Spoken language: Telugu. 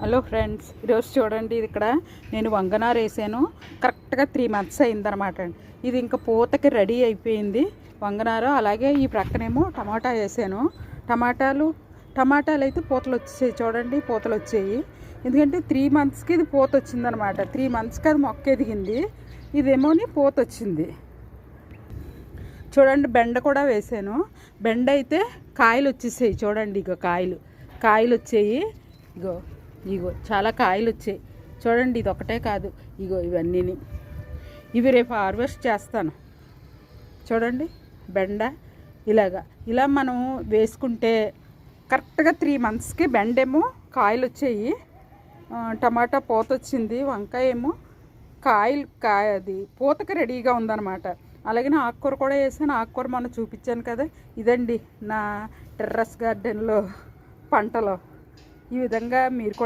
హలో ఫ్రెండ్స్, ఈరోజు చూడండి ఇక్కడ నేను వంగనారు వేసాను. కరెక్ట్గా 3 months అయిందనమాట అండి. ఇది ఇంకా పూతకి రెడీ అయిపోయింది వంగనారు. అలాగే ఈ ప్రక్కనేమో టమాటా వేసాను. టమాటాలు అయితే పూతలు వచ్చేసాయి చూడండి, పూతలు వచ్చాయి. ఎందుకంటే 3 monthsకి ఇది పూత వచ్చిందనమాట. 3 monthsకి అది మొక్క ఎదిగింది, ఇదేమోని పూత వచ్చింది. చూడండి బెండ కూడా వేసాను. బెండ అయితే కాయలు వచ్చేసాయి చూడండి. ఇగో కాయలు వచ్చాయి. ఇగో చాలా కాయలు వచ్చాయి చూడండి. ఇది ఒకటే కాదు, ఇగో ఇవన్నీ ఇవి రేపు హార్వెస్ట్ చేస్తాను. చూడండి బెండ ఇలా మనం వేసుకుంటే కరెక్ట్గా 3 monthsకి బెండేమో కాయలు వచ్చాయి, టమాటా పూత వచ్చింది, వంకాయ ఏమో అది పూతకి రెడీగా ఉందన్నమాట. అలాగే ఆకుకూర కూడా వేసాను. ఆకుకూర మొన్న చూపించాను కదా, ఇదండి నా టెర్రస్ గార్డెన్లో పంటలో. ఈ విధంగా మీరు కూడా